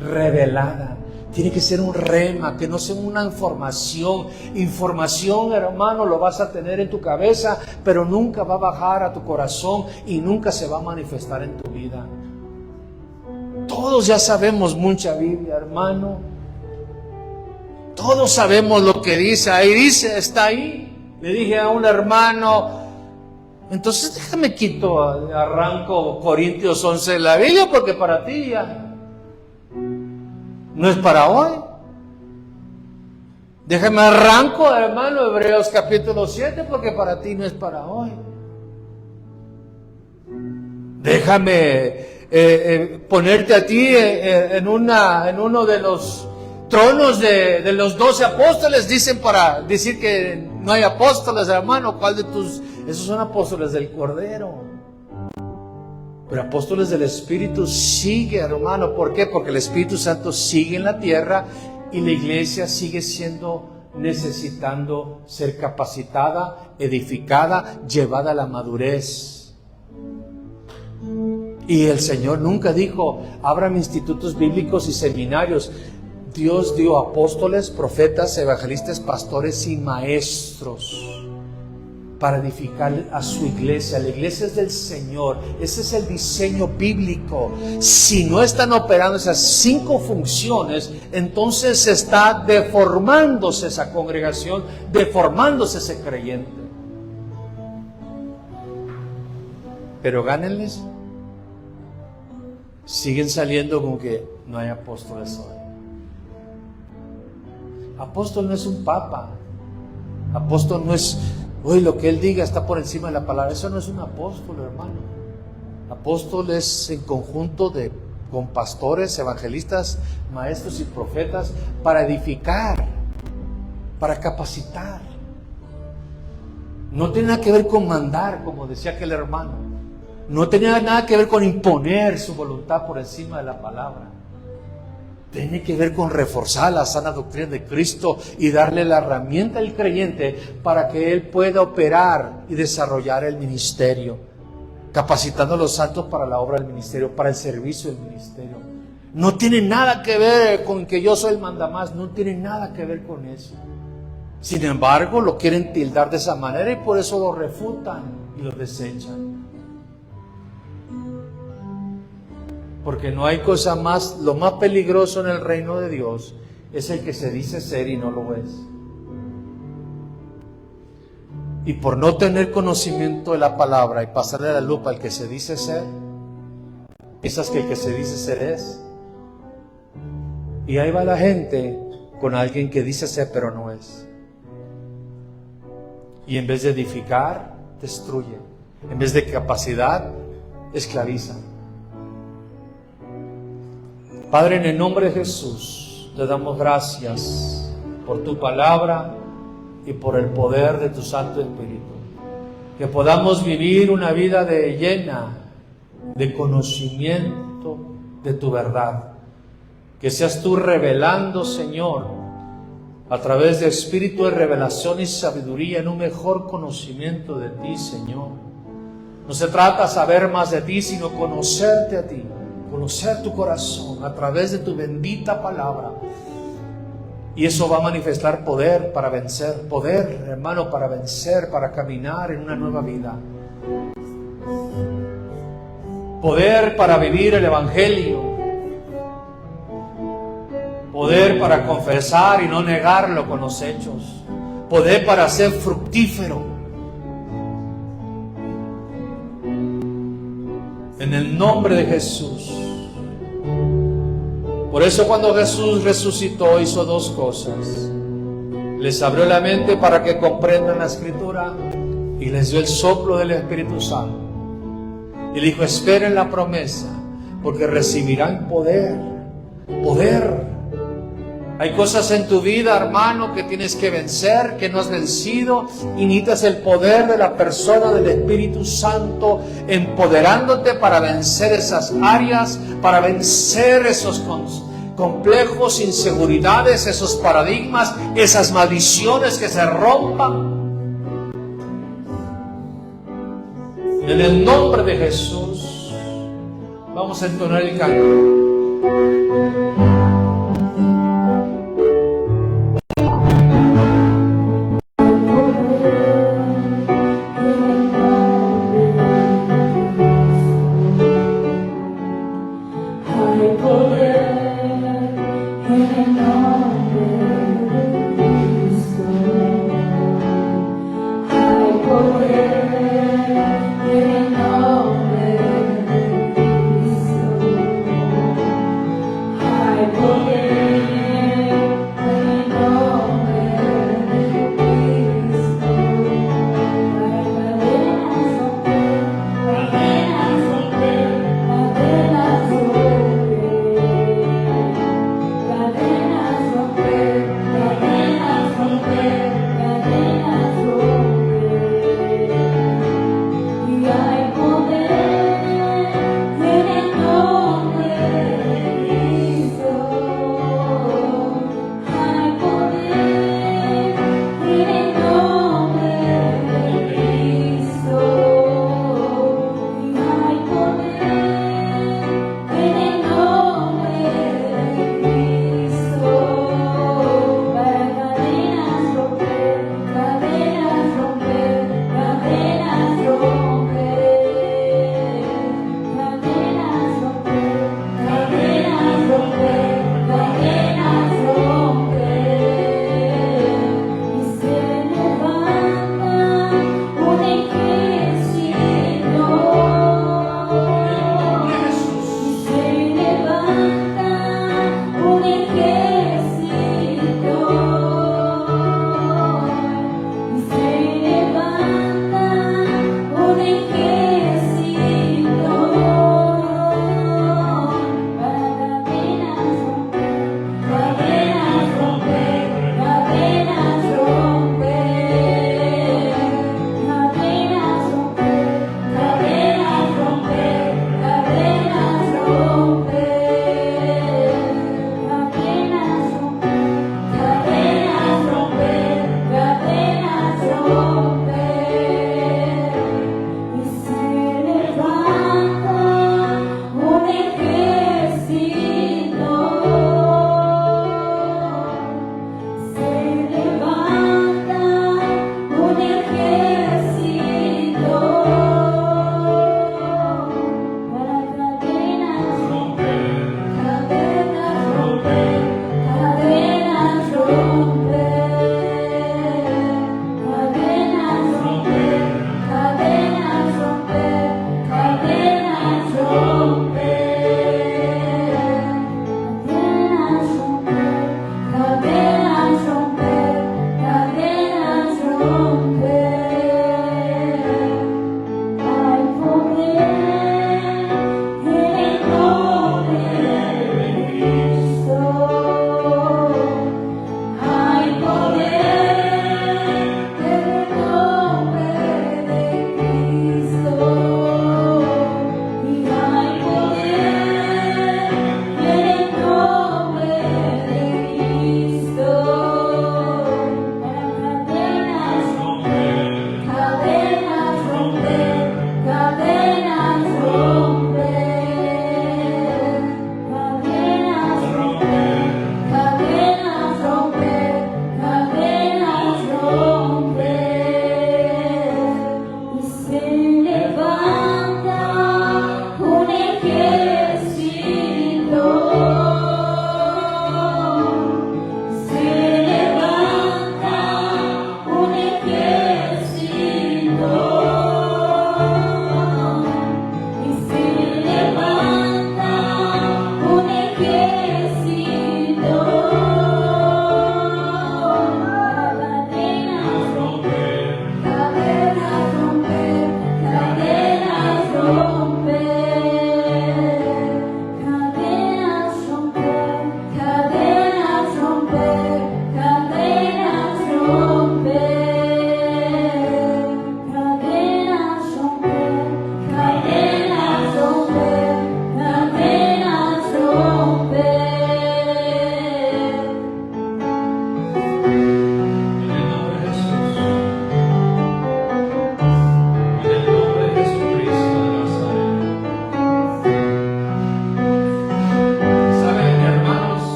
Revelada. Tiene que ser un rema, que no sea una información. Información, hermano, lo vas a tener en tu cabeza, pero nunca va a bajar a tu corazón y nunca se va a manifestar en tu vida. Todos ya sabemos mucha Biblia, hermano. Todos sabemos lo que dice. Ahí dice, está ahí. Le dije a un hermano, entonces déjame quito, arranco Corintios 11 de la Biblia, porque para ti ya no es para hoy. Déjame arranco, hermano, Hebreos capítulo 7, porque para ti no es para hoy. Déjame ponerte a ti en uno de los tronos de los 12 apóstoles. Dicen para decir que no hay apóstoles, hermano. ¿Cuál de tus? Esos son apóstoles del Cordero. Pero apóstoles del Espíritu sigue, hermano. ¿Por qué? Porque el Espíritu Santo sigue en la tierra y la iglesia sigue necesitando ser capacitada, edificada, llevada a la madurez. Y el Señor nunca dijo, abran institutos bíblicos y seminarios. Dios dio apóstoles, profetas, evangelistas, pastores y maestros para edificar a su iglesia. La iglesia es del Señor. Ese es el diseño bíblico. Si no están operando esas 5 funciones, entonces está deformándose esa congregación, deformándose ese creyente. Pero gánenles. Siguen saliendo con que no hay apóstoles hoy. Apóstol no es un papa. Apóstol no es, uy, lo que él diga está por encima de la palabra. Eso no es un apóstol, hermano. Apóstol es en conjunto con pastores, evangelistas, maestros y profetas para edificar, para capacitar. No tiene nada que ver con mandar, como decía aquel hermano. No tenía nada que ver con imponer su voluntad por encima de la palabra. Tiene que ver con reforzar la sana doctrina de Cristo y darle la herramienta al creyente para que él pueda operar y desarrollar el ministerio, capacitando a los santos para la obra del ministerio, para el servicio del ministerio. No tiene nada que ver con que yo soy el mandamás, no tiene nada que ver con eso. Sin embargo, lo quieren tildar de esa manera y por eso lo refutan y lo desechan. Porque no hay cosa más, lo más peligroso en el reino de Dios es el que se dice ser y no lo es. Y por no tener conocimiento de la palabra y pasarle la lupa al que se dice ser, piensas que el que se dice ser es. Y ahí va la gente con alguien que dice ser pero no es. Y en vez de edificar, destruye. En vez de capacidad, esclaviza. Padre, en el nombre de Jesús, te damos gracias por tu palabra y por el poder de tu Santo Espíritu. Que podamos vivir una vida llena de conocimiento de tu verdad. Que seas tú revelando, Señor, a través de espíritu de revelación y sabiduría en un mejor conocimiento de ti, Señor. No se trata de saber más de ti, sino conocerte a ti. Conocer tu corazón a través de tu bendita palabra. Y eso va a manifestar poder para vencer. Poder, hermano, para vencer, para caminar en una nueva vida. Poder para vivir el Evangelio. Poder para confesar y no negarlo con los hechos. Poder para ser fructífero. En el nombre de Jesús. Por eso cuando Jesús resucitó hizo 2 cosas. Les abrió la mente para que comprendan la Escritura y les dio el soplo del Espíritu Santo. Y dijo, esperen la promesa porque recibirán poder. Poder. Hay cosas en tu vida, hermano, que tienes que vencer, que no has vencido, y necesitas el poder de la persona del Espíritu Santo empoderándote para vencer esas áreas, para vencer esos complejos, inseguridades, esos paradigmas, esas maldiciones que se rompan. En el nombre de Jesús, vamos a entonar el canto. Cadena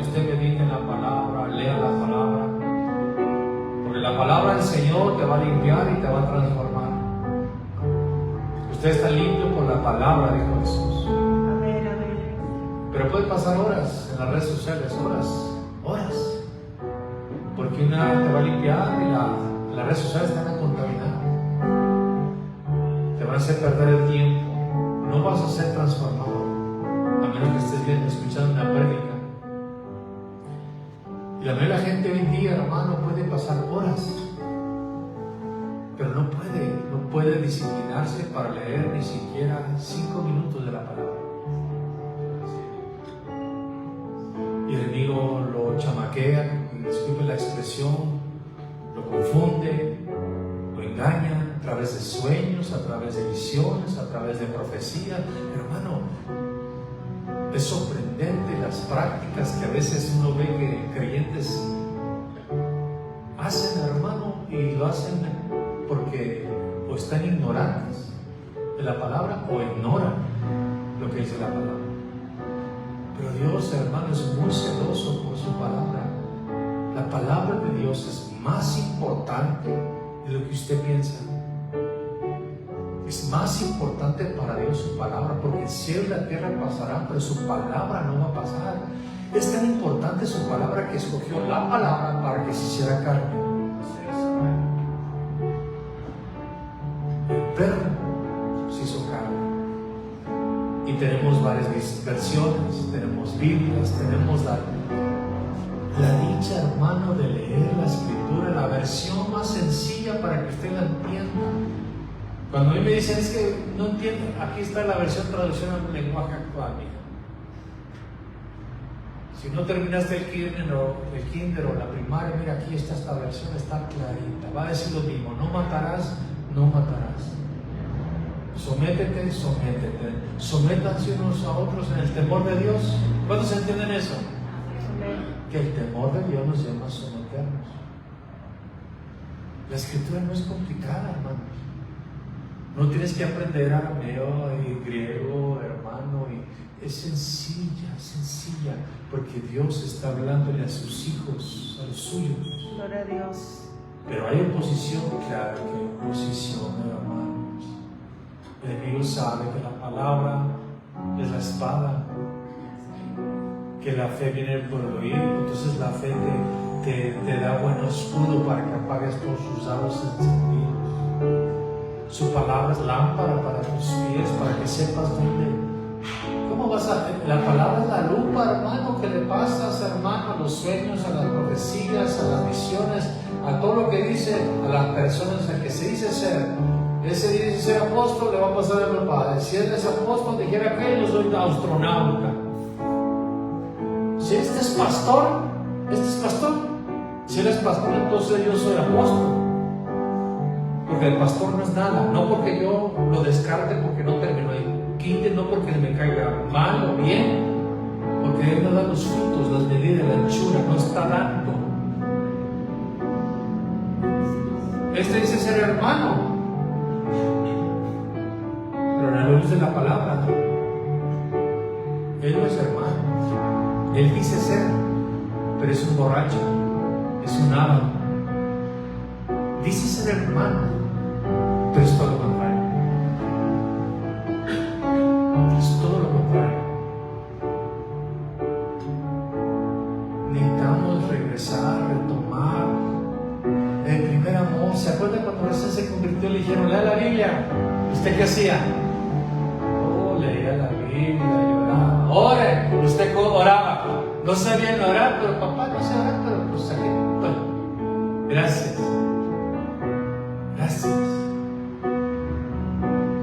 usted medite en la palabra, lea la palabra. Porque la palabra del Señor te va a limpiar y te va a transformar. Usted está limpio por la palabra, dijo Jesús. Amén, amén. Pero puede pasar horas en las redes sociales, horas. Porque una te va a limpiar y las redes sociales te van a contaminar. Te van a hacer perder el tiempo. No vas a ser transformado, a menos que estés viendo, escuchando una prédica. Y la mayoría de la gente hoy en día, hermano, puede pasar horas, pero no puede disciplinarse para leer ni siquiera 5 minutos de la palabra. Y el enemigo lo chamaquea, disculpe la expresión, lo confunde, lo engaña a través de sueños, a través de visiones, a través de profecías. Hermano, es sorprendente las prácticas que a veces uno ve que creyentes hacen, hermano, y lo hacen porque o están ignorantes de la palabra o ignoran lo que dice la palabra. Pero Dios, hermano, es muy celoso por su palabra. La palabra de Dios es más importante de lo que usted piensa. Es más importante para Dios su palabra, porque el cielo y la tierra pasarán, pero su palabra no va a pasar. Es tan importante su palabra que escogió la palabra para que se hiciera carne. El Verbo se hizo carne. Y tenemos varias versiones, tenemos Biblias, tenemos la dicha, hermano, de leer la Escritura, la versión más sencilla para que usted la entienda. Cuando a mí me dicen, es que no entiendo, aquí está la versión traducción al lenguaje actual, mija. Si no terminaste el kinder o la primaria, mira, aquí está esta versión, está clarita. Va a decir lo mismo: no matarás, no matarás. Sométete, sométete. Sométanse unos a otros en el temor de Dios. ¿Cuántos entienden eso? Que el temor de Dios nos llama a someternos. La Escritura no es complicada, hermanos. No tienes que aprender arameo y griego, hermano. Es sencilla, porque Dios está hablándole a sus hijos, a los suyos. Gloria a Dios. Pero hay oposición, claro que hay oposición, hermanos. El enemigo sabe que la palabra es la espada, que la fe viene por el oído. Entonces la fe te da buen escudo para que apagues todos sus dardos encendidos. Su palabra es lámpara para tus pies, para que sepas dónde. ¿Cómo vas a...? La palabra es la lupa, hermano, que le pasas, hermano, a los sueños, a las profecías, a las visiones, a todo lo que dice a las personas a que se dice ser. Ese dice ser apóstol, le va a pasar a los padres. Si él es apóstol, dijera que yo soy astronauta. Si este es pastor, Si él es pastor, entonces yo soy apóstol. Porque el pastor no es nada, no porque yo lo descarte porque no terminó el kinder, no porque me caiga mal o bien, porque él no da los frutos, las medidas, la anchura, no está dando. Este dice ser hermano, pero en la luz de la palabra, ¿no? Él no es hermano, él dice ser, pero es un borracho, es un avaro. Dice ser hermano, pero es todo lo contrario. Es todo lo contrario. Necesitamos regresar, retomar el primer amor. ¿Se acuerdan cuando recién se convirtió? Le dijeron, lea la Biblia. ¿Usted qué hacía? Oh, leía la Biblia, lloraba. Ore, ¿usted cómo oraba? No sabía orar, pero papá no sé orar, pero pues aquí. Bueno, gracias. Gracias.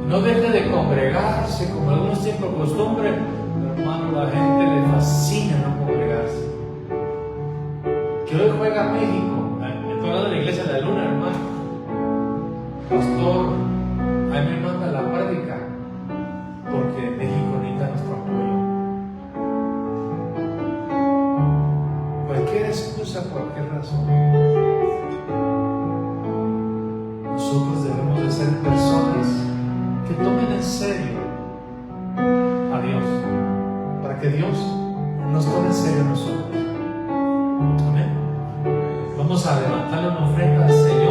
No deje de congregarse como algunos tienen por costumbre. Pero hermano, la gente le fascina no congregarse. Que hoy juega México. Estoy hablando de la iglesia de la luna, hermano. Pastor, ahí me manda la prédica porque México necesita nuestro apoyo. Cualquier excusa, cualquier razón. Nosotros debemos de ser personas que tomen en serio a Dios, para que Dios nos tome en serio a nosotros. Vamos a levantarle una ofrenda al Señor.